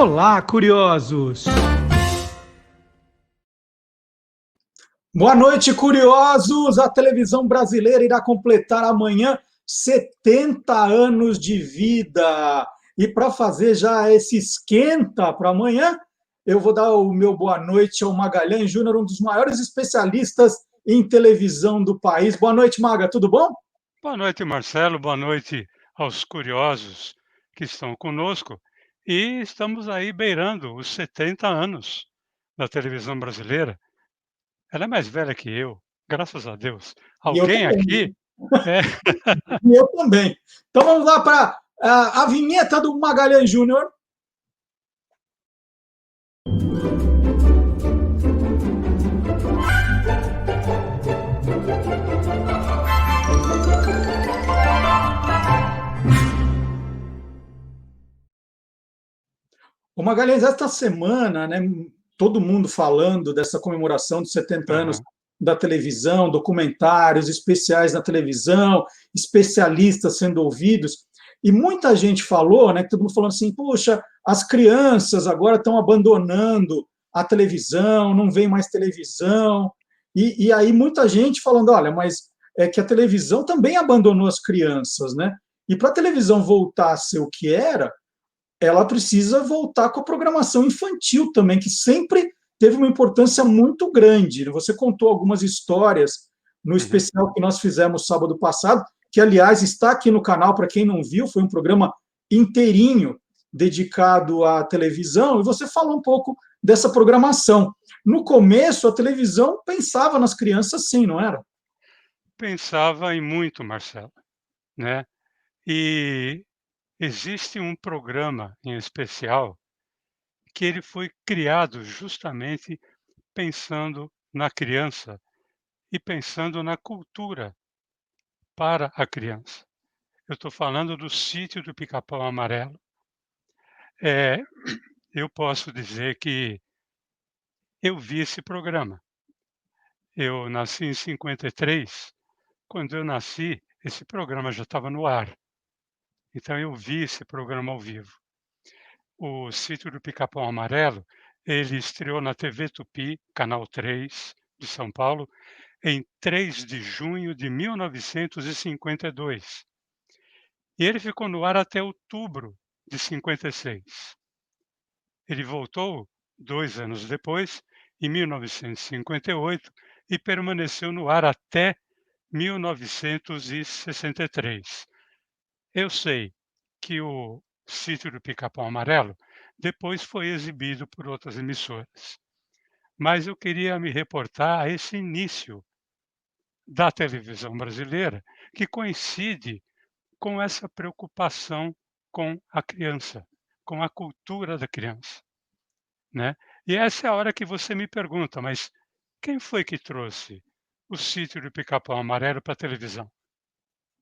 Olá, curiosos! Boa noite, curiosos! A televisão brasileira irá completar amanhã 70 anos de vida. E para fazer já esse esquenta para amanhã, eu vou dar o meu boa noite ao Magalhães Júnior, um dos maiores especialistas em televisão do país. Boa noite, Maga, tudo bom? Boa noite, Marcelo. Boa noite aos curiosos que estão conosco. E estamos aí beirando os 70 anos da televisão brasileira. Ela é mais velha que eu, graças a Deus. E eu Alguém aqui também. é. E eu também. Então vamos lá para a vinheta do Magalhães Júnior. O Magalhães, esta semana, né, todo mundo falando dessa comemoração dos 70 anos Aham. da televisão, documentários especiais na televisão, especialistas sendo ouvidos, e muita gente falou, né, que todo mundo falando assim, poxa, as crianças agora estão abandonando a televisão, não vem mais televisão, e aí muita gente falando, olha, mas é que a televisão também abandonou as crianças, né? E para a televisão voltar a ser o que era, ela precisa voltar com a programação infantil também, que sempre teve uma importância muito grande. Você contou algumas histórias no Uhum. especial que nós fizemos sábado passado, que, aliás, está aqui no canal, para quem não viu, foi um programa inteirinho dedicado à televisão, e você falou um pouco dessa programação. No começo, a televisão pensava nas crianças sim, não era? Pensava em muito, Marcelo, né? E existe um programa em especial que ele foi criado justamente pensando na criança e pensando na cultura para a criança. Eu estou falando do Sítio do Pica-Pau Amarelo. Eh, eu posso dizer que eu vi esse programa. Eu nasci em 53. Quando eu nasci, esse programa já estava no ar. Então eu vi esse programa ao vivo. O Sítio do Pica-Pau Amarelo, ele estreou na TV Tupi, canal 3 de São Paulo, em 3 de junho de 1952. E ele ficou no ar até outubro de 56. Ele voltou 2 anos depois, em 1958, e permaneceu no ar até 1963. Eu sei que o Sítio do Pica-Pau Amarelo depois foi exibido por outras emissoras, mas eu queria me reportar a esse início da televisão brasileira, que coincide com essa preocupação com a criança, com a cultura da criança, né. E essa é a hora que você me pergunta: "Mas quem foi que trouxe o Sítio do Pica-Pau Amarelo para a televisão?".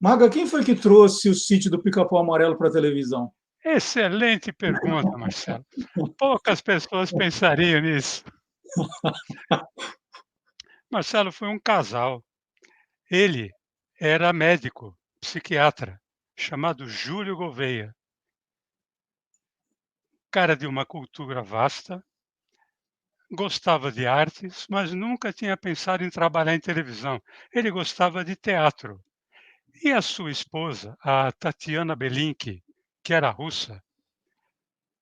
Maga, quem foi que trouxe o sítio do Pica-Pau Amarelo para a televisão? Excelente pergunta, Marcelo. Poucas pessoas pensariam nisso. Marcelo, foi um casal. Ele era médico, psiquiatra, chamado Júlio Gouveia. Cara de uma cultura vasta, gostava de artes, mas nunca tinha pensado em trabalhar em televisão. Ele gostava de teatro. E a sua esposa, a Tatiana Belinki, que era russa,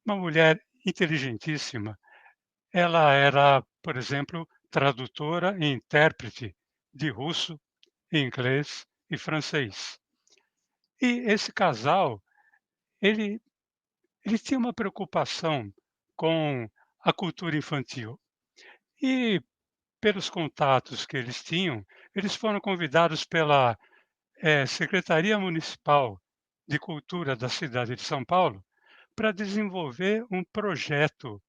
uma mulher inteligentíssima, ela era, por exemplo, tradutora e intérprete de russo, inglês e francês. E esse casal, ele ele tinha uma preocupação com a cultura infantil. E pelos contatos que eles tinham, eles foram convidados pela, Secretaria Municipal de Cultura da cidade de São Paulo para desenvolver um projeto,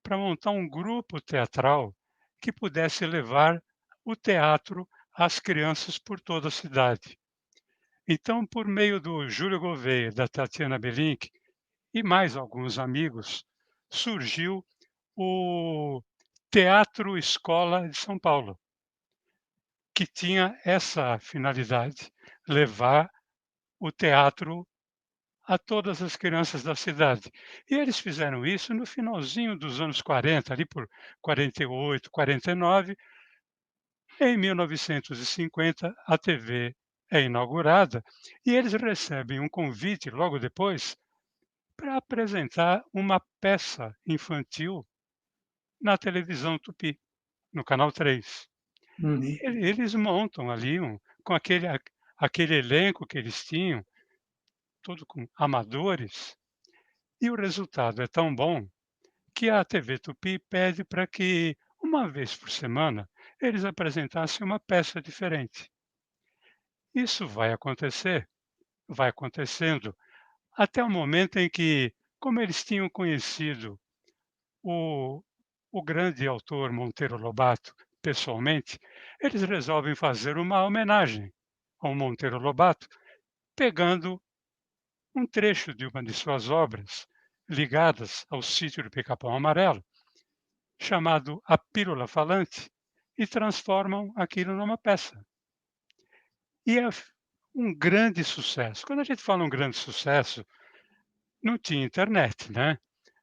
para montar um grupo teatral que pudesse levar o teatro às crianças por toda a cidade. Então, por meio do Júlio Gouveia, da Tatiana Belink e mais alguns amigos, surgiu o Teatro Escola de São Paulo, que tinha essa finalidade, levar o teatro a todas as crianças da cidade. E eles fizeram isso no finalzinho dos anos 40, ali por 48, 49. Em 1950, a TV é inaugurada e eles recebem um convite logo depois para apresentar uma peça infantil na televisão Tupi, no canal 3. Uhum. Eles montam ali com aquele elenco que eles tinham, todo com amadores, e o resultado é tão bom que a TV Tupi pede para que, uma vez por semana, eles apresentassem uma peça diferente. Isso vai acontecendo, até o momento em que, como eles tinham conhecido o o grande autor Monteiro Lobato pessoalmente, eles resolvem fazer uma homenagem ao Monteiro Lobato, pegando um trecho de uma de suas obras ligadas ao Sítio do Pica-Pau Amarelo, chamado A Pílula Falante, e transformam aquilo numa peça. E é um grande sucesso. Quando a gente fala um grande sucesso, não tinha internet, né.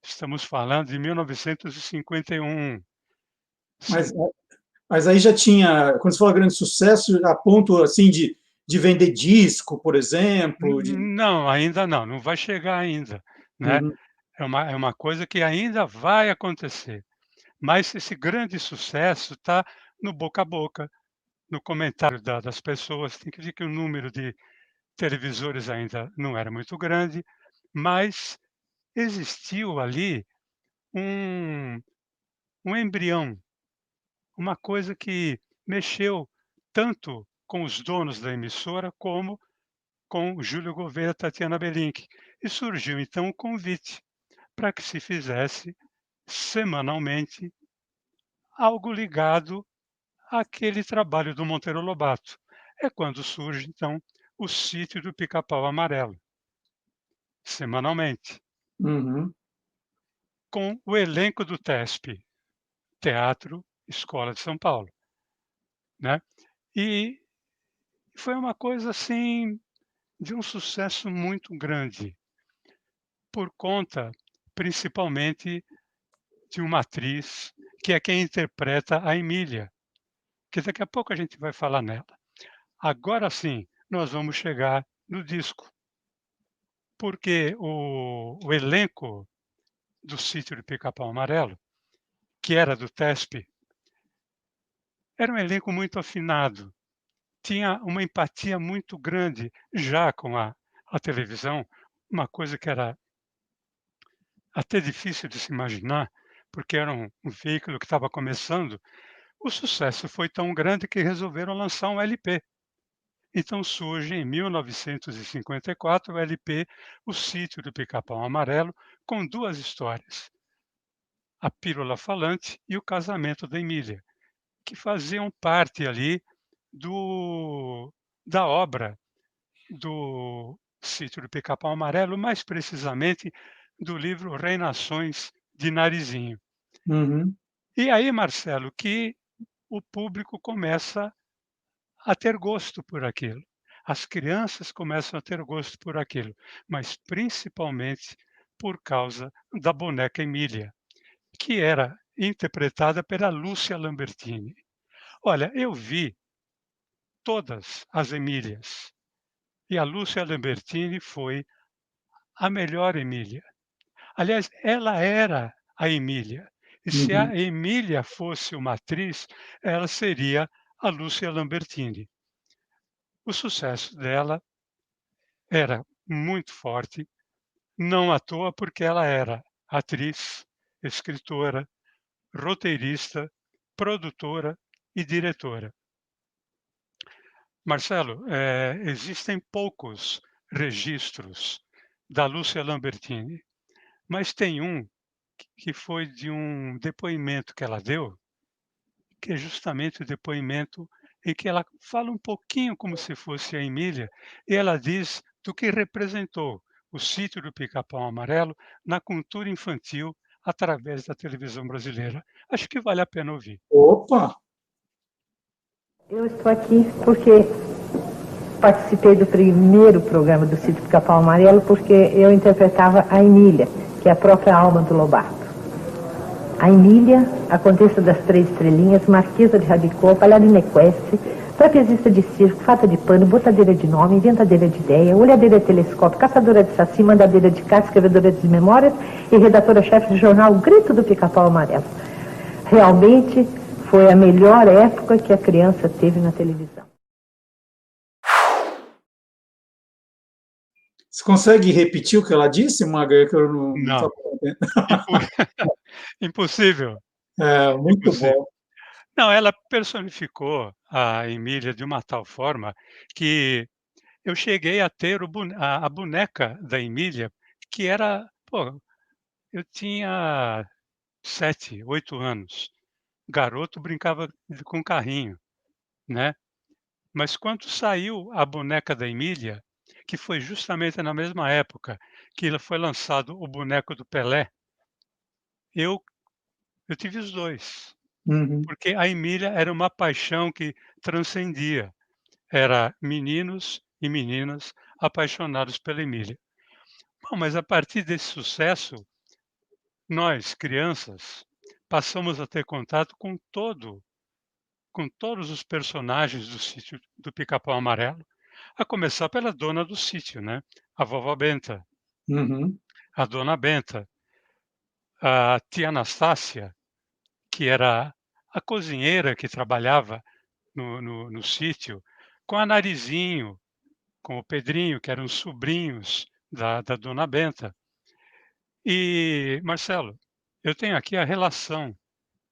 Estamos falando de 1951. Mas, Sem mas aí já tinha, quando você fala grande sucesso, a ponto assim de vender disco, por exemplo, de. Não, ainda não, não vai chegar ainda, né. Uhum, É uma coisa que ainda vai acontecer, mas esse grande sucesso está no boca a boca, no comentário das pessoas. Tem que ver que o número de televisores ainda não era muito grande, mas existiu ali um embrião, uma coisa que mexeu tanto com os donos da emissora como com o Júlio Gouveia e Tatiana Belink. E surgiu então o convite para que se fizesse semanalmente algo ligado àquele trabalho do Monteiro Lobato. É quando surge então o Sítio do Pica-Pau Amarelo, semanalmente, uhum. com o elenco do TESP, Teatro Escola de São Paulo, né. E foi uma coisa, assim, de um sucesso muito grande, por conta, principalmente, de uma atriz que é quem interpreta a Emília, que daqui a pouco a gente vai falar nela. Agora sim, nós vamos chegar no disco, porque o elenco do Sítio do Pica-Pau Amarelo, que era do TESP, era um elenco muito afinado, tinha uma empatia muito grande já com a televisão, uma coisa que era até difícil de se imaginar, porque era um veículo que estava começando. O sucesso foi tão grande que resolveram lançar um LP. Então surge em 1954 o LP O Sítio do Pica-Pau Amarelo, com 2 histórias, A Pílula Falante e O Casamento da Emília, que faziam parte ali do da obra do Sítio do Pica-Pau Amarelo, mais precisamente do livro Reinações de Narizinho. Uhum. E aí, Marcelo, que o público começa a ter gosto por aquilo. As crianças começam a ter gosto por aquilo, mas principalmente por causa da boneca Emília, que era interpretada pela Lúcia Lambertini. Olha, eu vi todas as Emílias e a Lúcia Lambertini foi a melhor Emília. Aliás, ela era a Emília. E se Uhum. a Emília fosse uma atriz, ela seria a Lúcia Lambertini. O sucesso dela era muito forte, não à toa, porque ela era atriz, escritora, roteirista, produtora e diretora. Marcelo, existem poucos registros da Lúcia Lambertini, mas tem um que foi de um depoimento que ela deu, que é justamente o depoimento em que ela fala um pouquinho como se fosse a Emília, e ela diz do que representou o Sítio do Pica-Pau Amarelo na cultura infantil através da televisão brasileira. Acho que vale a pena ouvir. Opa! Eu estou aqui porque participei do primeiro programa do Sítio Pica-Pau Amarelo porque eu interpretava a Emília, que é a própria alma do Lobato. A Emília, a Condessa das Três Estrelinhas, Marquesa de Rabicó, bailarina equestre, trapezista de circo, fata de pano, botadeira de nome, inventadeira de ideia, olhadeira de telescópio, caçadora de saci, mandadeira de carta, escrevedora de memórias e redatora-chefe do jornal Grito do Pica-Pau Amarelo. Realmente foi a melhor época que a criança teve na televisão. Você consegue repetir o que ela disse, Maga? Que eu não. Impossível. Muito Impossível. bom. Não, ela personificou a Emília de uma tal forma que eu cheguei a ter a boneca da Emília, que era, eu tinha 7, 8 anos. Garoto brincava com carrinho, né? Mas quando saiu a boneca da Emília, que foi justamente na mesma época que foi lançado o boneco do Pelé, eu tive os dois. Uhum. Porque a Emília era uma paixão que transcendia. Era meninos e meninas apaixonados pela Emília. Bom, mas a partir desse sucesso, nós, crianças, passamos a ter contato com todos os personagens do Sítio do Pica-Pau Amarelo, a começar pela dona do sítio, né? A vovó Benta, Uhum. a dona Benta, a tia Anastácia, que era a cozinheira que trabalhava no sítio, com a Narizinho, com o Pedrinho, que eram sobrinhos da dona Benta. E, Marcelo, eu tenho aqui a relação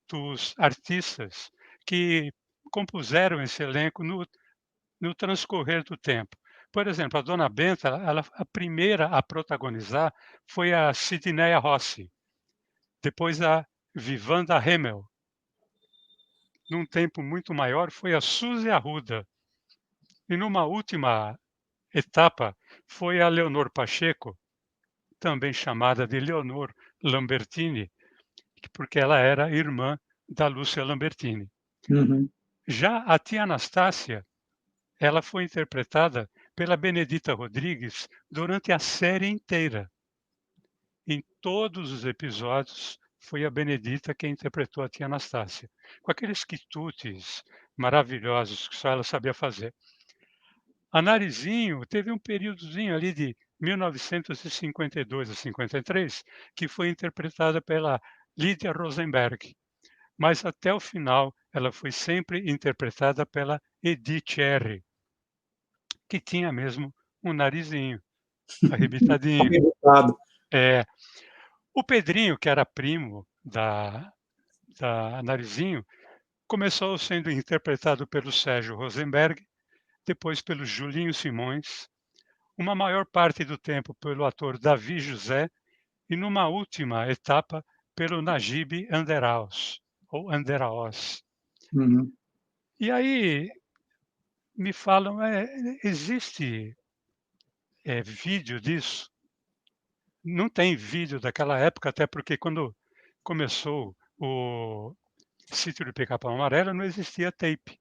dos artistas que compuseram esse elenco no transcorrer do tempo. Por exemplo, a dona Benta, a primeira a protagonizar foi a Sidneia Rossi, depois a Vivanda Hemmel. Num tempo muito maior foi a Suzy Arruda. E numa última etapa foi a Leonor Pacheco, também chamada de Leonor Lambertini, porque ela era irmã da Lúcia Lambertini. Uhum. Já a tia Anastácia, ela foi interpretada pela Benedita Rodrigues durante a série inteira. Em todos os episódios, foi a Benedita quem interpretou a tia Anastácia, com aqueles quitutes maravilhosos que só ela sabia fazer. A Narizinho teve um períodozinho ali de 1952 a 53, que foi interpretada pela Lídia Rosenberg, mas até o final ela foi sempre interpretada pela Edith R., que tinha mesmo um narizinho arrebitadinho. O Pedrinho, que era primo da Narizinho, começou sendo interpretado pelo Sérgio Rosenberg, depois pelo Julinho Simões, uma maior parte do tempo pelo ator Davi José e numa última etapa pelo Najib Anderaus, ou Anderaos. Uhum. E aí me falam, existe vídeo disso? Não tem vídeo daquela época, até porque quando começou o Sítio do Pica-Pau Amarelo não existia tape.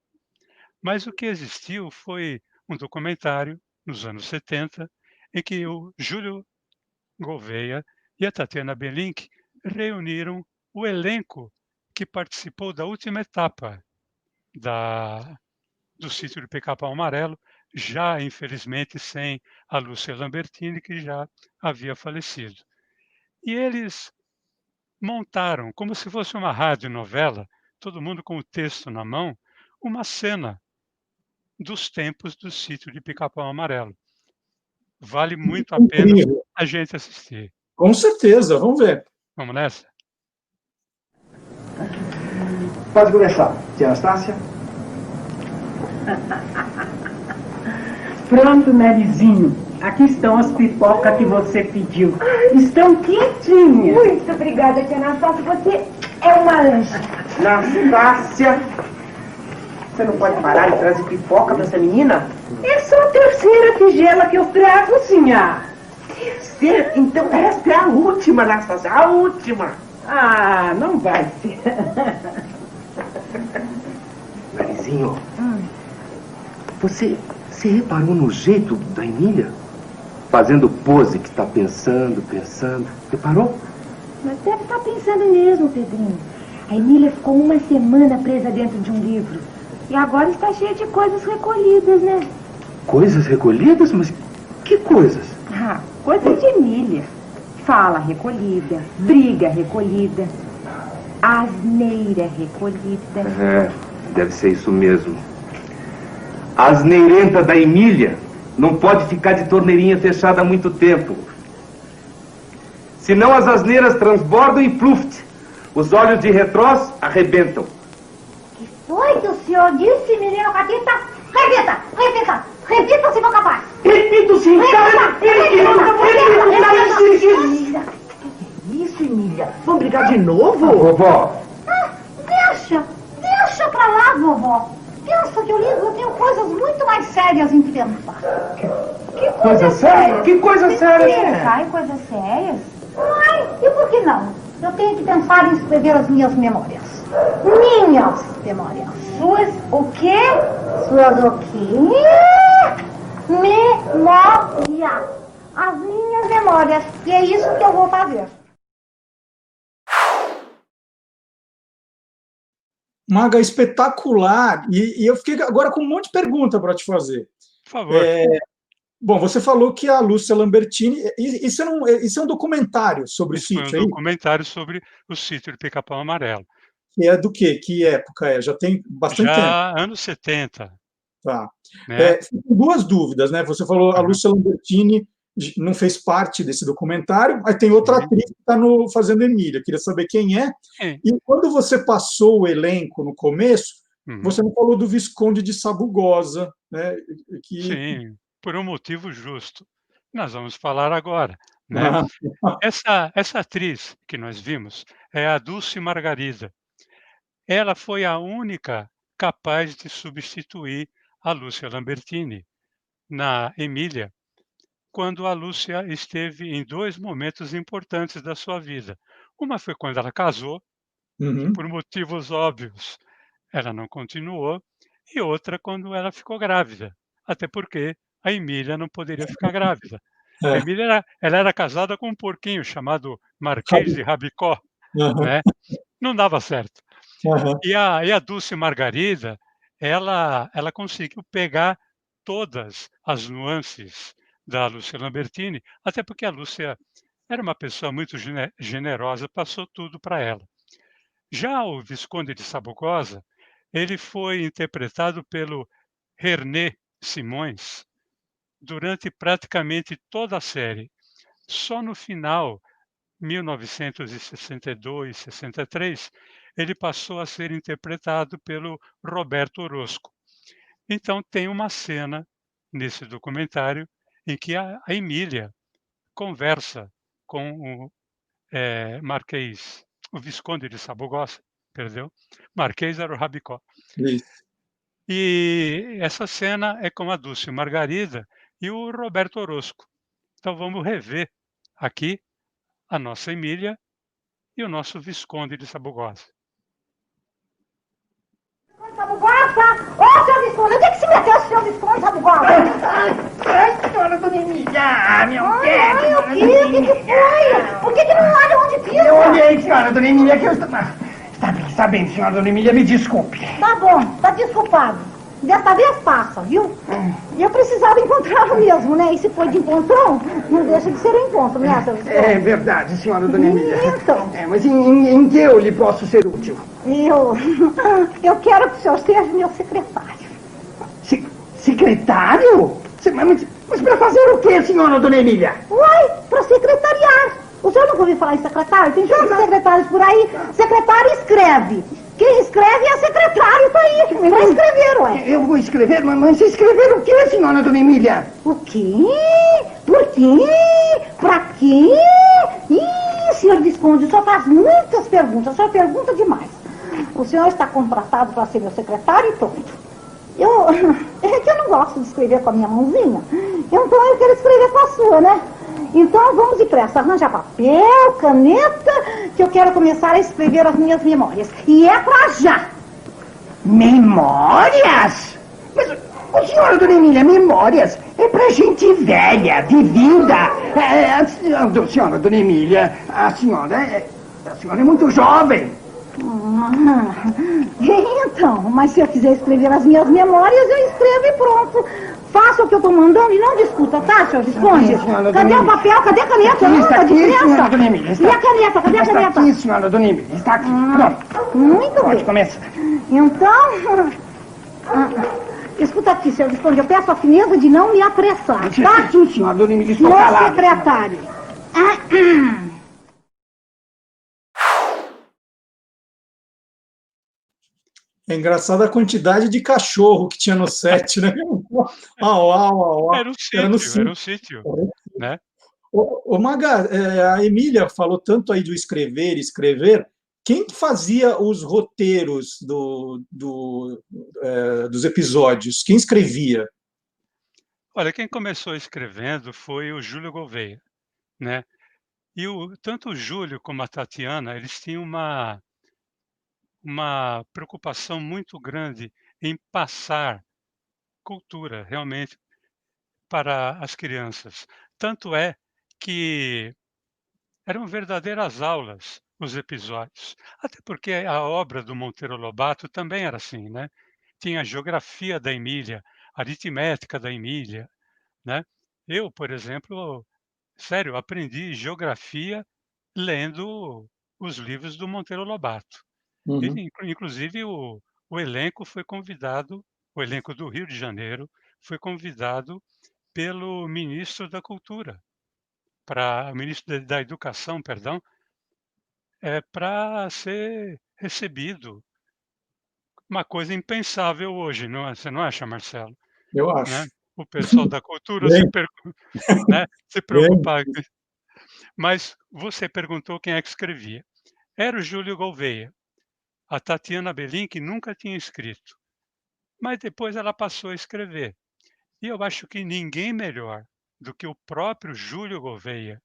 Mas o que existiu foi um documentário nos anos 70, em que o Júlio Gouveia e a Tatiana Belink reuniram o elenco que participou da última etapa do Sítio do Pica-Pau Amarelo, já infelizmente sem a Lúcia Lambertini, que já havia falecido. E eles montaram, como se fosse uma radionovela, todo mundo com o texto na mão, uma cena dos tempos do Sítio de Pica-Pau Amarelo. Vale muito a pena a gente assistir. Com certeza, vamos ver. Vamos nessa? Pode começar, tia Anastácia. Pronto, Narizinho. Aqui estão as pipocas que você pediu. Estão quentinhas. Muito obrigada, tia Anastácia. Você é uma anja. Anastácia, você não pode parar e trazer pipoca pra essa menina? É só a terceira tigela que eu trago, sinhá. Terceira? Então esta é a última, Anastácia, a última. Ah, não vai ser. Narizinho, você Você reparou no jeito da Emília? Fazendo pose que está pensando. Reparou? Mas deve estar pensando mesmo, Pedrinho. A Emília ficou uma semana presa dentro de um livro. E agora está cheia de coisas recolhidas, né? Coisas recolhidas? Mas que coisas? Ah, coisas de Emília. Fala recolhida, briga recolhida, asneira recolhida. É, deve ser isso mesmo. A asneirenta da Emília não pode ficar de torneirinha fechada há muito tempo. Senão as asneiras transbordam e pluft. Os olhos de retrós arrebentam. Que foi que o senhor disse, menino Catita? Repita se for capaz. Repito sim, cara. Isso, Emília. Vamos brigar de novo? Vovó. Deixa pra lá, vovó. Pensa que eu tenho coisas muito mais sérias em que pensar. Que coisa séria? Que coisa séria? Pensar em coisas sérias? Ai, e por que não? Eu tenho que pensar em escrever as minhas memórias. Minhas memórias. Suas o quê? Suas o quê? Memória. As minhas memórias. E é isso que eu vou fazer. Maga, espetacular. E eu fiquei agora com um monte de pergunta para te fazer. Por favor. Bom, você falou que a Lúcia Lambertini... Isso é um documentário sobre o sítio, Foi um documentário sobre o sítio do Pica-Pau Amarelo. Que é do quê? Que época é? Já tem bastante tempo. Já anos 70. Tá. Né? Duas dúvidas, né? Você falou a Lúcia Lambertini não fez parte desse documentário, mas tem outra atriz que está fazendo Emília. Queria saber quem é. E quando você passou o elenco no começo, você não falou do Visconde de Sabugosa, né? Sim, por um motivo justo. Nós vamos falar agora. Né? Essa atriz que nós vimos é a Dulce Margarida. Ela foi a única capaz de substituir a Lúcia Lambertini na Emília, quando a Lúcia esteve em dois momentos importantes da sua vida. Uma foi quando ela casou, por motivos óbvios, ela não continuou, e outra quando ela ficou grávida, até porque a Emília não poderia ficar grávida. A Emília ela era casada com um porquinho chamado Marquês de Rabicó, né? Não dava certo. E a Dulce Margarida, ela conseguiu pegar todas as nuances da Lúcia Lambertini, até porque a Lúcia era uma pessoa muito generosa, passou tudo para ela. Já o Visconde de Sabugosa, ele foi interpretado pelo René Simões durante praticamente toda a série. Só no final, 1962, 63, ele passou a ser interpretado pelo Roberto Orozco. Então tem uma cena nesse documentário em que a Emília conversa com o Marquês, o Visconde de Sabugosa, perdeu? Marquês era o Rabicó. Isso. E essa cena é com a Dulce Margarida e o Roberto Orozco. Então vamos rever aqui a nossa Emília e o nosso Visconde de Sabugosa. Sabugosa! Ô, seu Visconde, onde é que se meteu, seu Visconde, Sabugosa? Ai, senhora Dona Emília, meu pé. Ai, o quê? O que foi? Por que não olha onde pisa? Eu olhei, senhora Dona Emília, que eu estava... Está bem, senhora Dona Emília, me desculpe. Tá bom, tá desculpado. Dessa vez passa, viu? Eu precisava encontrá-lo mesmo, né? E se for de encontrão, não deixa de ser um encontro, né, seu Visconde? É verdade, senhora Dona Emília. Então. Mas em que eu lhe posso ser útil? Eu quero que o senhor seja meu secretário. Secretário? Mas para fazer o quê, senhora Dona Emília? Uai, para secretariar. O senhor nunca ouviu falar em secretário? Tem tantos secretários por aí. Secretário escreve. Quem escreve é secretário, tá aí. Vai escrever, ué. Eu vou escrever? Mas escrever o quê, senhora Dona Emília? O quê? Por quê? Pra quê? Ih, senhor Visconde, o senhor faz muitas perguntas. O senhor pergunta demais. O senhor está contratado para ser meu secretário e pronto. É que eu não gosto de escrever com a minha mãozinha. Então eu quero escrever com a sua, né? Então vamos depressa, arranja papel, caneta, que eu quero começar a escrever as minhas memórias. E é pra já. Memórias? Ô, senhora Dona Emília, memórias é pra gente velha, vivida. Senhora Dona Emília, a senhora é muito jovem. Então, mas se eu quiser escrever as minhas memórias, eu escrevo e pronto. Faça o que eu tô mandando e não discuta, tá, senhor Visconde? Cadê o papel? Cadê a caneta? Não, tá de senhora Dona Emília. E a caneta? Cadê a caneta? Está aqui, senhora Dona Emília. Está aqui. Pronto. Muito Pode bem. começar. Então, escuta aqui, senhor Visconde, eu peço a fineza de não me apressar, tá? Sim, senhora Dona Emília, estou Senhor calado. secretário. É engraçada a quantidade de cachorro que tinha no set, né? Au, au, au, au. Era um no sítio, era um sítio, né? Ô, Maga, a Emília falou tanto aí do escrever e escrever. Quem fazia os roteiros dos episódios? Quem escrevia? Olha, quem começou escrevendo foi o Júlio Gouveia, né? E tanto o Júlio como a Tatiana, eles tinham uma preocupação muito grande em passar cultura, realmente, para as crianças. Tanto é que eram verdadeiras aulas os episódios. Até porque a obra do Monteiro Lobato também era assim, né? Tinha a geografia da Emília, aritmética da Emília, né? Eu, por exemplo, sério, aprendi geografia lendo os livros do Monteiro Lobato. Uhum. Inclusive o elenco foi convidado, o elenco do Rio de Janeiro foi convidado pelo ministro da Cultura, para o ministro da Educação, perdão, para ser recebido. Uma coisa impensável hoje, não é, você não acha, Marcelo? Eu Né? acho. O pessoal da cultura Bem, né, se bem. preocupar. Mas você perguntou quem é que escrevia. Era o Júlio Gouveia. A Tatiana Belin, que nunca tinha escrito. Mas depois ela passou a escrever. E eu acho que ninguém melhor do que o próprio Júlio Gouveia,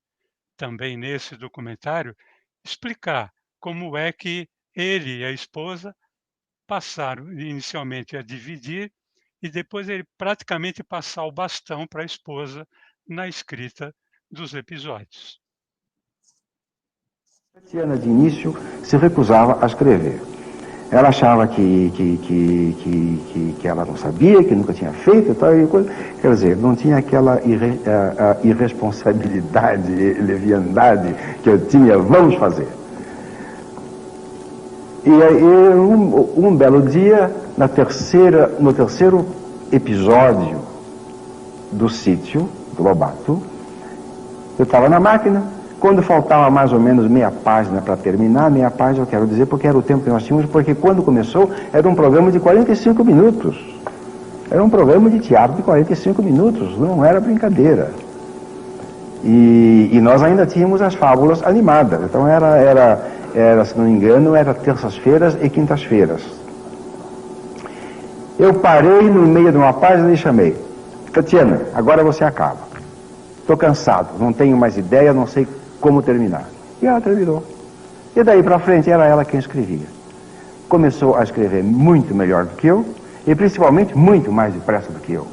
também nesse documentário, explicar como é que ele e a esposa passaram inicialmente a dividir e depois ele praticamente passar o bastão para a esposa na escrita dos episódios. Tatiana, de início, se recusava a escrever. Ela achava que ela não sabia, que nunca tinha feito e tal, e coisa. Quer dizer, não tinha aquela irresponsabilidade, leviandade que eu tinha, vamos fazer. E aí, um belo dia, no terceiro episódio do Sítio, do Lobato, eu estava na máquina. Quando faltava mais ou menos meia página para terminar, meia página eu quero dizer porque era o tempo que nós tínhamos, porque quando começou era um programa de 45 minutos. Era um programa de teatro de 45 minutos, não era brincadeira. E nós ainda tínhamos as fábulas animadas, então era, se não me engano, era terças-feiras e quintas-feiras. Eu parei no meio de uma página e chamei: Tatiana, agora você acaba. Estou cansado, não tenho mais ideia, não sei como terminar. E ela terminou. E daí para frente era ela quem escrevia. Começou a escrever muito melhor do que eu, e principalmente muito mais depressa do que eu.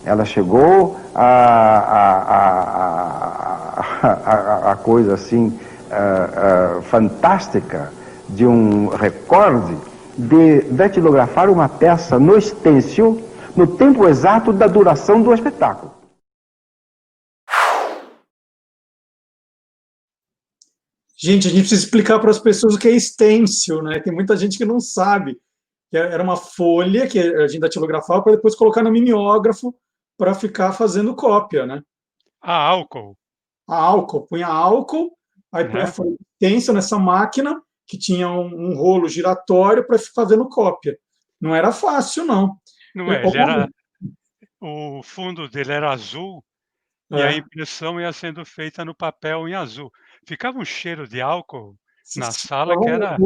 Ela chegou a coisa assim fantástica de um recorde de datilografar uma peça no stencil no tempo exato da duração do espetáculo. Gente, a gente precisa explicar para as pessoas o que é stencil, né? Tem muita gente que não sabe. Era uma folha que a gente datilografava para depois colocar no mimeógrafo para ficar fazendo cópia, né? A álcool. A álcool, punha álcool, aí punha a Né? folha stencil nessa máquina que tinha um rolo giratório para ficar fazendo cópia. Não era fácil, não. Não é, o fundo dele era azul e a impressão ia sendo feita no papel em azul. Ficava um cheiro de álcool na sala que era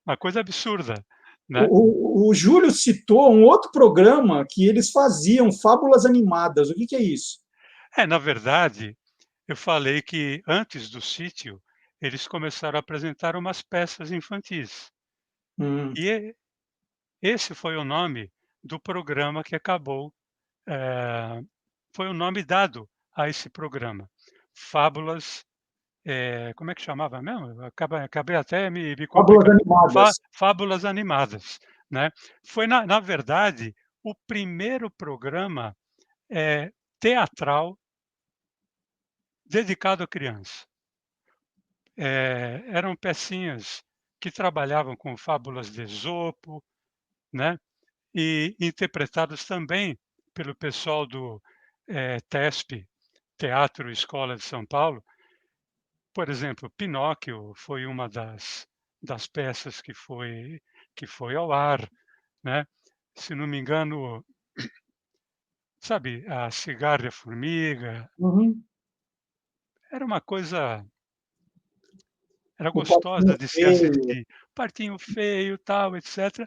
uma coisa absurda, né? O Júlio citou um outro programa que eles faziam, Fábulas Animadas. O que é isso? Na verdade, eu falei que antes do Sítio, eles começaram a apresentar umas peças infantis. E esse foi o nome do programa que acabou, foi o nome dado a esse programa, Fábulas, como é que chamava mesmo? Acabei até me Fábulas complicando. Animadas. Fábulas Animadas, né? Foi, na verdade, o primeiro programa teatral dedicado à criança. Eram pecinhas que trabalhavam com fábulas de Esopo, né? E interpretadas também pelo pessoal do TESP, Teatro Escola de São Paulo. Por exemplo, Pinóquio foi uma das peças que foi ao ar, né? Se não me engano, sabe, a Cigarra e a Formiga, Uhum. era uma coisa, era O gostosa Patinho de se Feio. assistir. Partinho feio, tal, etc.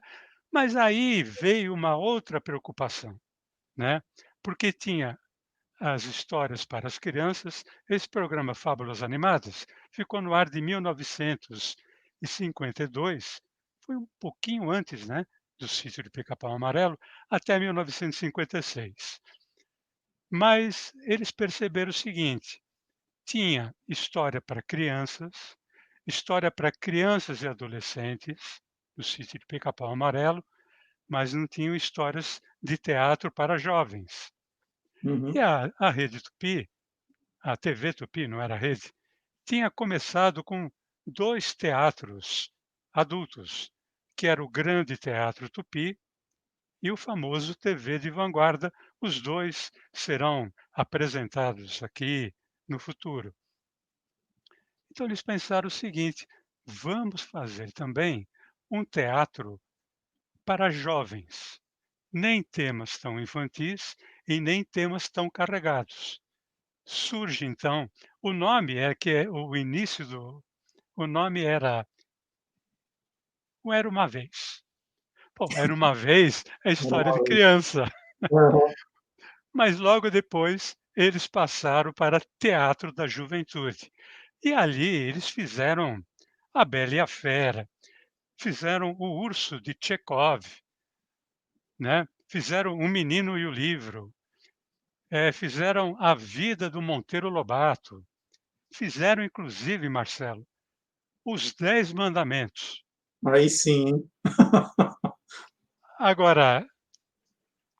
Mas aí veio uma outra preocupação, né? Porque tinha as histórias para as crianças. Esse programa Fábulas Animadas ficou no ar de 1952, foi um pouquinho antes, né, do Sítio do Pica-Pau Amarelo, até 1956. Mas eles perceberam o seguinte: tinha história para crianças e adolescentes, do Sítio do Pica-Pau Amarelo, mas não tinham histórias de teatro para jovens. E Uhum. a Rede Tupi, a TV Tupi, não era a rede, tinha começado com 2 teatros adultos, que era o Grande Teatro Tupi e o famoso TV de Vanguarda. Os 2 serão apresentados aqui no futuro. Então eles pensaram o seguinte: vamos fazer também um teatro para jovens, nem temas tão infantis e nem temas tão carregados. Surge então, o nome o início o nome era o Era Uma Vez. Pô, Era Uma Vez é história de criança, Uhum. mas logo depois eles passaram para Teatro da Juventude. E ali eles fizeram A Bela e a Fera, fizeram O Urso de Tchekov, né? Fizeram O Menino e o Livro, fizeram A Vida do Monteiro Lobato, fizeram inclusive, Marcelo, Os 10 Mandamentos. Aí sim, hein? Agora,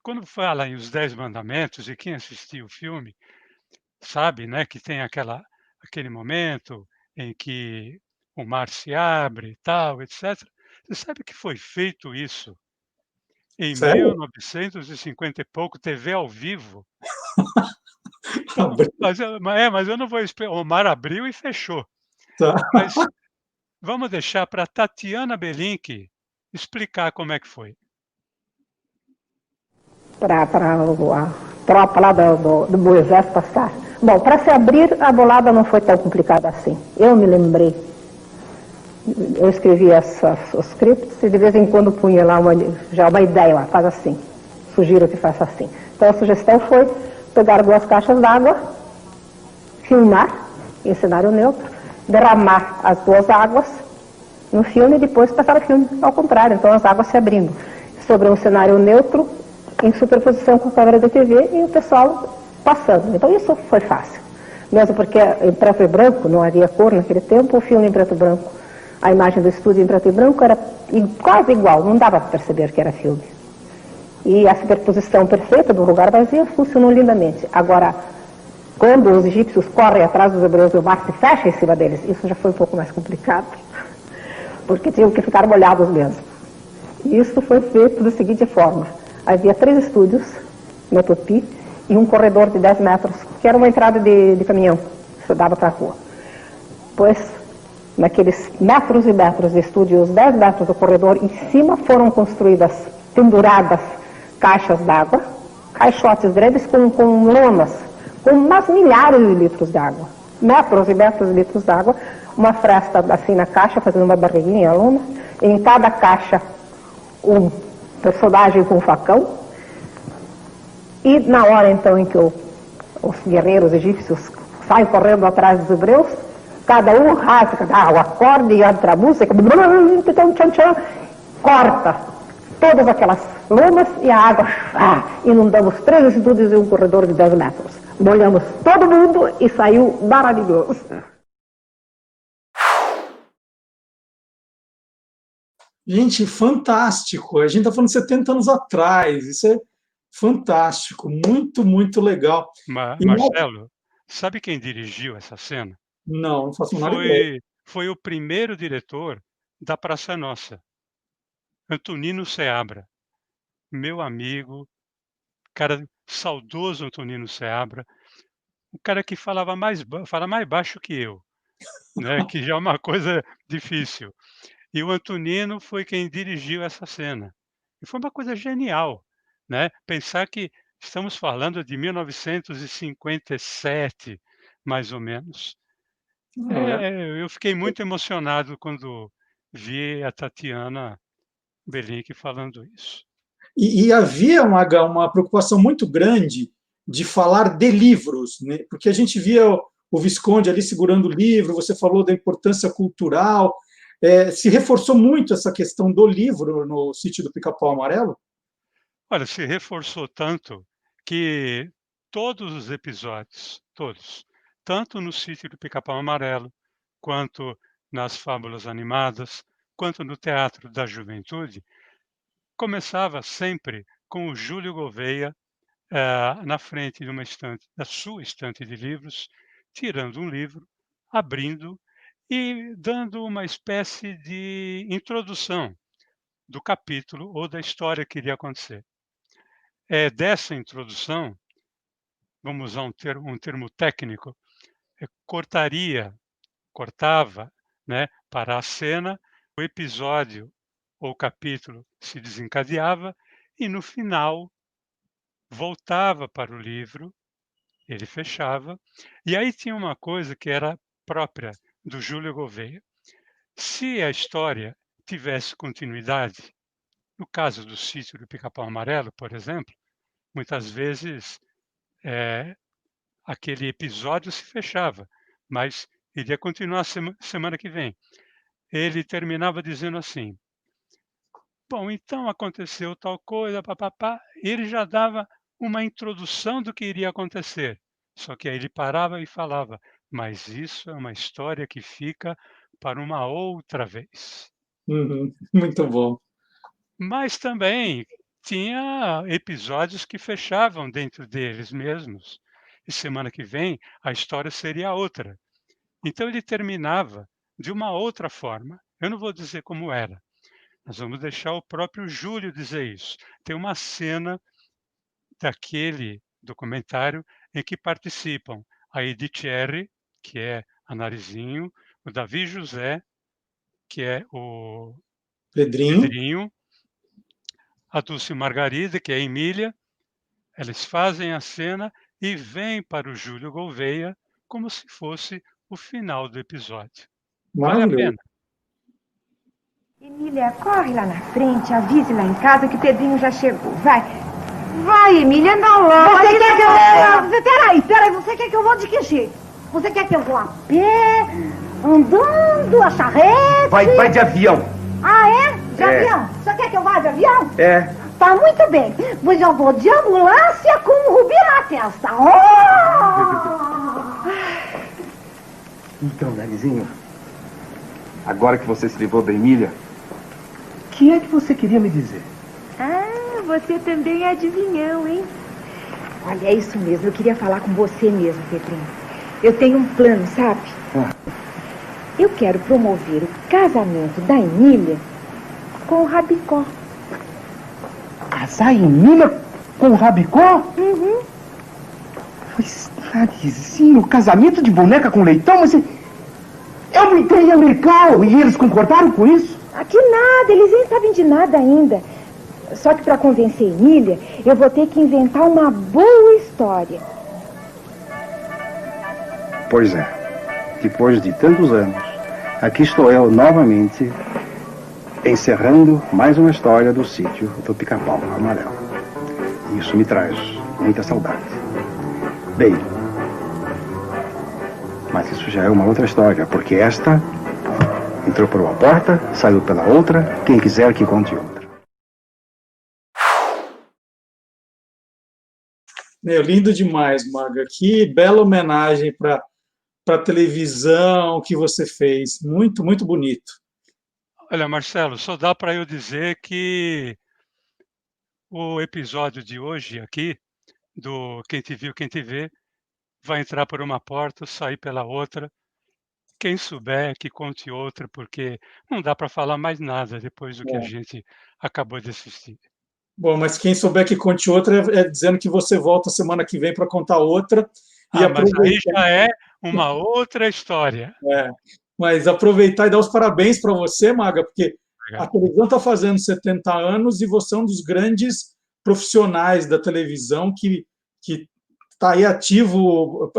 quando fala em Os 10 Mandamentos, e quem assistiu o filme sabe, né, que tem aquele momento em que o mar se abre e tal, etc. Você sabe que foi feito isso em Sério? 1950 e pouco, TV ao vivo? Então, mas eu não vou o mar abriu e fechou. Tá. Mas vamos deixar para Tatiana Belinque explicar como é que foi. Para a tropa lá do exército passar. Bom, para se abrir, a bolada não foi tão complicada assim. Eu me lembrei. Eu escrevia os scripts e de vez em quando punha lá uma ideia lá, faz assim. Sugiro que faça assim. Então a sugestão foi pegar 2 caixas d'água, filmar em cenário neutro, derramar as 2 águas no filme e depois passar o filme ao contrário, então as águas se abrindo. Sobre um cenário neutro, em superposição com a câmera de TV e o pessoal passando. Então isso foi fácil. Mesmo porque em preto e branco, não havia cor naquele tempo, o filme em preto e branco, a imagem do estúdio em preto e branco era quase igual, não dava para perceber que era filme. E a superposição perfeita do lugar vazio funcionou lindamente. Agora, quando os egípcios correm atrás dos hebreus e o mar se fecha em cima deles, isso já foi um pouco mais complicado, porque tinham que ficar molhados mesmo. E isso foi feito da seguinte forma: havia 3 estúdios na Tupi e um corredor de 10 metros, que era uma entrada de caminhão, que dava para a rua. Pois, naqueles metros e metros de estúdios, 10 metros do corredor, em cima foram construídas, penduradas, caixas d'água, caixotes grandes com lonas, com umas milhares de litros de água, metros e metros de litros de água, uma fresta assim na caixa, fazendo uma barriguinha, a lona, em cada caixa um personagem com um facão, e na hora então em que os guerreiros egípcios saem correndo atrás dos hebreus, cada um rasga o acorde e entra a música, corta todas aquelas lomas e a água inundamos 3 estúdios e um corredor de 10 metros. Molhamos todo mundo e saiu maravilhoso. Gente, fantástico. A gente está falando de 70 anos atrás. Isso é fantástico. Muito, muito legal. Marcelo, sabe quem dirigiu essa cena? Não faço a menor ideia. Foi o primeiro diretor da Praça Nossa, Antonino Seabra. Meu amigo, cara saudoso Antonino Seabra, o cara que fala mais baixo que eu, né? Que já é uma coisa difícil. E o Antonino foi quem dirigiu essa cena. E foi uma coisa genial, né? Pensar que estamos falando de 1957, mais ou menos. Eu fiquei muito emocionado quando vi a Tatiana Belink falando isso. E havia uma preocupação muito grande de falar de livros, né? Porque a gente via o Visconde ali segurando o livro, você falou da importância cultural, se reforçou muito essa questão do livro no Sítio do Pica-Pau Amarelo? Olha, se reforçou tanto que todos os episódios, todos, tanto no Sítio do Pica-Pau Amarelo, quanto nas Fábulas Animadas, quanto no Teatro da Juventude, começava sempre com o Júlio Gouveia na frente de uma estante, da sua estante de livros, tirando um livro, abrindo e dando uma espécie de introdução do capítulo ou da história que iria acontecer. Dessa introdução, vamos usar um termo técnico, cortava, né, para a cena, o episódio ou capítulo se desencadeava e no final voltava para o livro, ele fechava, e aí tinha uma coisa que era própria do Júlio Gouveia. Se a história tivesse continuidade, no caso do Sítio do Pica-Pau Amarelo, por exemplo, muitas vezes aquele episódio se fechava, mas iria continuar semana que vem. Ele terminava dizendo assim: bom, então aconteceu tal coisa, papapá. Ele já dava uma introdução do que iria acontecer. Só que aí ele parava e falava: mas isso é uma história que fica para uma outra vez. Muito bom. Mas também tinha episódios que fechavam dentro deles mesmos. E semana que vem a história seria outra. Então ele terminava de uma outra forma. Eu não vou dizer como era. Nós vamos deixar o próprio Júlio dizer isso. Tem uma cena daquele documentário em que participam a Edith Erre, que é a Narizinho, o Davi José, que é o Pedrinho, a Dulce Margarida, que é a Emília. Eles fazem a cena e vêm para o Júlio Gouveia como se fosse o final do episódio. Vale a pena. Emília, corre lá na frente, avise lá em casa que o Pedrinho já chegou. Vai. Vai, Emília, anda logo. Você quer que eu... Peraí, você quer que eu vou de que jeito? Você quer que eu vou a pé, andando, a charrete? Vai de avião. Ah, é? De avião? Você quer que eu vá de avião? É. Tá muito bem. Pois eu vou de ambulância com o Rubi na testa. Então, Narizinho, agora que você se livrou da Emília, o que é que você queria me dizer? Ah, você também é adivinhão, hein? Olha, é isso mesmo. Eu queria falar com você mesmo, Pedrinho. Eu tenho um plano, sabe? Eu quero promover o casamento da Emília com o Rabicó. Casar a Emília com o Rabicó? Uhum. Pois, Narizinho, casamento de boneca com leitão, mas é uma ideia legal. E eles concordaram com isso? Que nada, eles nem sabem de nada ainda. Só que para convencer Emília, eu vou ter que inventar uma boa história. Pois é. Depois de tantos anos, aqui estou eu novamente encerrando mais uma história do Sítio do Pica-Pau Amarelo. Isso me traz muita saudade. Bem, mas isso já é uma outra história, porque esta entrou por uma porta, saiu pela outra, quem quiser que conte outra. Lindo demais, Maga. Que bela homenagem para a televisão que você fez. Muito, muito bonito. Olha, Marcelo, só dá para eu dizer que o episódio de hoje aqui, do Quem Te Viu, Quem Te Vê, vai entrar por uma porta, sair pela outra. Quem souber, que conte outra, porque não dá para falar mais nada depois do que a gente acabou de assistir. Bom, mas quem souber que conte outra é dizendo que você volta semana que vem para contar outra. Mas aí já é uma outra história. Mas aproveitar e dar os parabéns para você, Maga, porque Obrigado. a televisão está fazendo 70 anos e você é um dos grandes profissionais da televisão que está aí ativo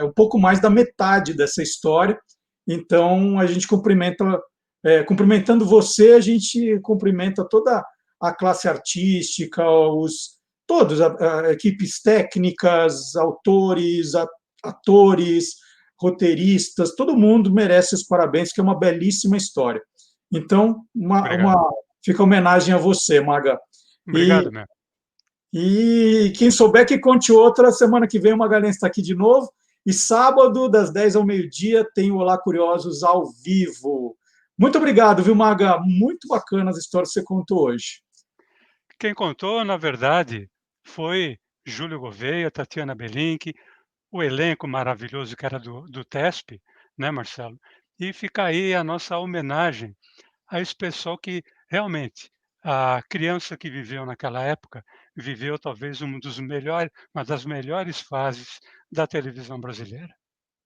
um pouco mais da metade dessa história. Então, a gente cumprimentando você, a gente cumprimenta toda a classe artística, todos, equipes técnicas, autores, atores, roteiristas, todo mundo merece os parabéns, que é uma belíssima história. Então, fica homenagem a você, Maga. Obrigado, meu. E quem souber que conte outra, semana que vem o Magalhães está aqui de novo. E sábado, das 10 ao meio-dia, tem o Olá Curiosos ao vivo. Muito obrigado, viu, Maga? Muito bacana as histórias que você contou hoje. Quem contou, na verdade, foi Júlio Gouveia, Tatiana Belink, o elenco maravilhoso que era do TESP, né, Marcelo? E fica aí a nossa homenagem a esse pessoal que realmente, a criança que viveu naquela época, viveu talvez uma das melhores fases da televisão brasileira.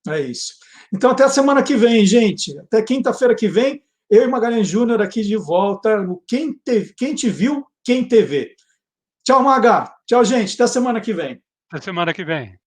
É isso. Então, até a semana que vem, gente. Até quinta-feira que vem, eu e Magalhães Júnior aqui de volta no Quem Te Viu, Quem TV. Tchau, Maga. Tchau, gente. Até a semana que vem. Até semana que vem.